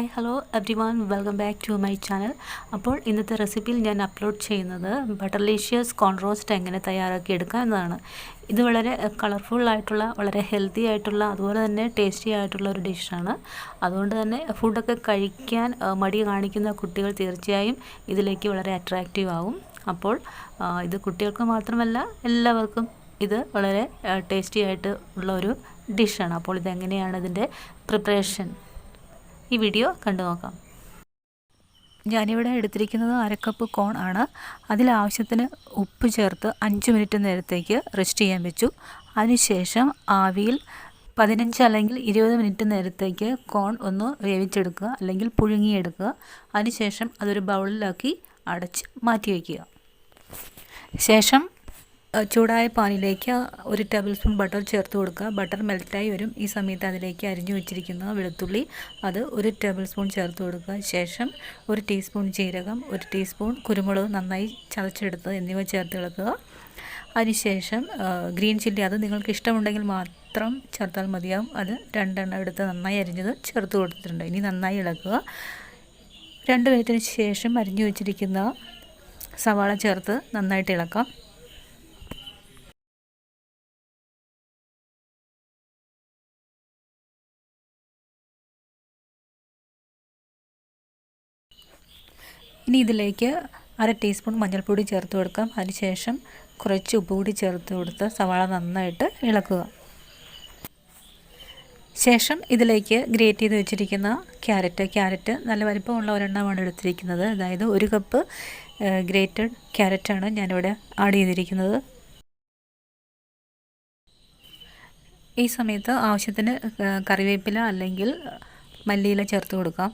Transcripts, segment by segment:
Hi hello everyone welcome back to my channel. അപ്പോൾ ഇന്നത്തെ റെസിപ്പിയിൽ ഞാൻ അപ്ലോഡ് ചെയ്യുന്നത് ബട്ടർലീഷ്യസ് കോൺ റോസ്റ്റ് എങ്ങനെ തയ്യാറാക്കി എടുക്കാം എന്നതാണ്. ഇത് വളരെ കളർഫുള്ളായിട്ടുള്ള, വളരെ ഹെൽത്തി ആയിട്ടുള്ള, അതുപോലെ തന്നെ ടേസ്റ്റി ആയിട്ടുള്ള ഒരു ഡിഷാണ്. അതുകൊണ്ട് തന്നെ ഫുഡൊക്കെ കഴിക്കാൻ മടി കാണിക്കുന്ന കുട്ടികൾ തീർച്ചയായും ഇതിലേക്ക് വളരെ അട്രാക്റ്റീവ് ആവും. അപ്പോൾ ഇത് കുട്ടികൾക്ക് മാത്രമല്ല എല്ലാവർക്കും ഇത് വളരെ ടേസ്റ്റി ആയിട്ട് ഉള്ള ഒരു ഡിഷാണ്. അപ്പോൾ ഇതെങ്ങനെയാണ് ഇതിൻ്റെ പ്രിപ്പറേഷൻ ഈ വീഡിയോ കണ്ടു നോക്കാം. ഞാനിവിടെ എടുത്തിരിക്കുന്നത് 1/2 കപ്പ് കോൺ ആണ്. അതിലാവശ്യത്തിന് ഉപ്പ് ചേർത്ത് 5 മിനിറ്റ് നേരത്തേക്ക് റെസ്റ്റ് ചെയ്യാൻ വെച്ചു. അതിനുശേഷം ആവിയിൽ 15 അല്ലെങ്കിൽ 20 മിനിറ്റ് നേരത്തേക്ക് കോൺ ഒന്ന് വേവിച്ചെടുക്കുക അല്ലെങ്കിൽ പുഴുങ്ങിയെടുക്കുക. അതിനുശേഷം അതൊരു ബൗളിലാക്കി അടച്ച് മാറ്റി വയ്ക്കുക. ശേഷം ചൂടായ പാനിലേക്ക് 1 ടേബിൾ സ്പൂൺ ബട്ടർ ചേർത്ത് കൊടുക്കുക. ബട്ടർ മെൽറ്റായി വരും. ഈ സമയത്ത് അതിലേക്ക് അരിഞ്ഞു വെച്ചിരിക്കുന്ന വെളുത്തുള്ളി അത് 1 ടേബിൾ സ്പൂൺ ചേർത്ത് കൊടുക്കുക. ശേഷം 1 ടീസ്പൂൺ ജീരകം, 1 ടീസ്പൂൺ കുരുമുളക് നന്നായി ചതച്ചെടുത്ത് എന്നിവ ചേർത്ത് ഇളക്കുക. അതിനുശേഷം ഗ്രീൻ ചില്ലി അത് നിങ്ങൾക്ക് ഇഷ്ടമുണ്ടെങ്കിൽ മാത്രം ചേർത്താൽ മതിയാവും. അത് 2 എണ്ണം എടുത്ത് നന്നായി അരിഞ്ഞത് ചേർത്ത് കൊടുത്തിട്ടുണ്ട്. ഇനി നന്നായി ഇളക്കുക. 2 മിനിറ്റിന് ശേഷം അരിഞ്ഞു വെച്ചിരിക്കുന്ന സവാള ചേർത്ത് നന്നായിട്ട് ഇളക്കാം. ഇനി ഇതിലേക്ക് 1/2 ടീസ്പൂൺ മഞ്ഞൾപ്പൊടി ചേർത്ത് കൊടുക്കാം. അതിനുശേഷം കുറച്ച് ഉപ്പ് കൂടി ചേർത്ത് കൊടുത്ത് സവാള നന്നായിട്ട് ഇളക്കുക. ശേഷം ഇതിലേക്ക് ഗ്രേറ്റ് ചെയ്ത് വെച്ചിരിക്കുന്ന ക്യാരറ്റ് നല്ല വലിപ്പമുള്ള ഒരെണ്ണമാണ് എടുത്തിരിക്കുന്നത്. അതായത് 1 കപ്പ് ഗ്രേറ്റഡ് ക്യാരറ്റാണ് ഞാനിവിടെ ആഡ് ചെയ്തിരിക്കുന്നത്. ഈ സമയത്ത് ആവശ്യത്തിന് കറിവേപ്പില അല്ലെങ്കിൽ മല്ലിയില ചേർത്ത് കൊടുക്കാം.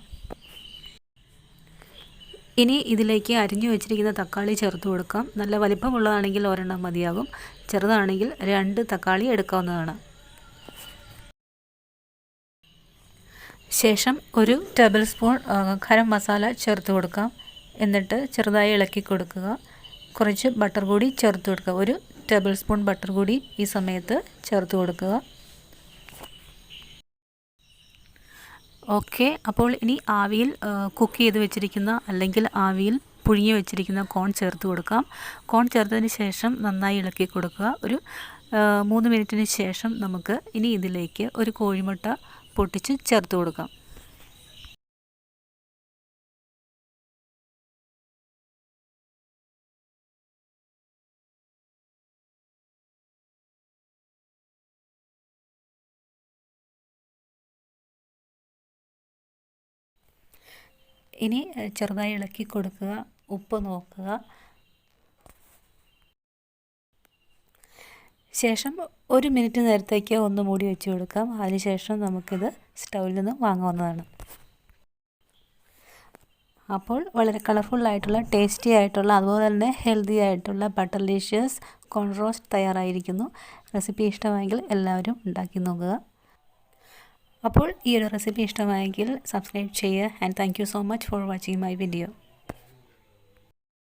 ഇനി ഇതിലേക്ക് അരിഞ്ഞു വെച്ചിരിക്കുന്ന തക്കാളി ചേർത്ത് കൊടുക്കാം. നല്ല വലിപ്പമുള്ളതാണെങ്കിൽ 1 എണ്ണം മതിയാകും. ചെറുതാണെങ്കിൽ 2 തക്കാളി എടുക്കാവുന്നതാണ്. ശേഷം 1 ടേബിൾ സ്പൂൺ ഗരം മസാല ചേർത്ത് കൊടുക്കാം. എന്നിട്ട് ചെറുതായി ഇളക്കി കൊടുക്കുക. കുറച്ച് ബട്ടർ കൂടി ചേർത്ത് കൊടുക്കുക. 1 ടേബിൾ സ്പൂൺ ബട്ടർ കൂടി ഈ സമയത്ത് ചേർത്ത് കൊടുക്കുക. ഓക്കെ, അപ്പോൾ ഇനി ആവിയിൽ കുക്ക് ചെയ്ത് വെച്ചിരിക്കുന്ന അല്ലെങ്കിൽ ആവിയിൽ പുഴുങ്ങി വെച്ചിരിക്കുന്ന കോൺ ചേർത്ത് കൊടുക്കാം. കോൺ ചേർത്തതിന് ശേഷം നന്നായി ഇളക്കി കൊടുക്കുക. ഒരു 3 മിനിറ്റിന് ശേഷം നമുക്ക് ഇനി ഇതിലേക്ക് 1 കോഴിമുട്ട പൊട്ടിച്ച് ചേർത്ത് കൊടുക്കാം. ഇനി ചെറുതായി ഇളക്കി കൊടുക്കുക. ഉപ്പ് നോക്കുക. ശേഷം 1 മിനിറ്റ് നേരത്തേക്ക് ഒന്ന് മൂടി വെച്ച് കൊടുക്കാം. അതിനുശേഷം നമുക്കിത് സ്റ്റൗവിൽ നിന്ന് വാങ്ങാവുന്നതാണ്. അപ്പോൾ വളരെ കളർഫുള്ളായിട്ടുള്ള, ടേസ്റ്റി ആയിട്ടുള്ള, അതുപോലെ തന്നെ ഹെൽത്തി ആയിട്ടുള്ള ബട്ടർലീഷ്യസ് കോൺ റോസ്റ്റ് തയ്യാറായിരിക്കുന്നു. റെസിപ്പി ഇഷ്ടമായെങ്കിൽ എല്ലാവരും ഉണ്ടാക്കി നോക്കുക. അപ്പോൾ ഈ ഒരു റെസിപ്പി ഇഷ്ടമായെങ്കിൽ സബ്സ്ക്രൈബ് ചെയ്യുക. And thank you so much for watching my video.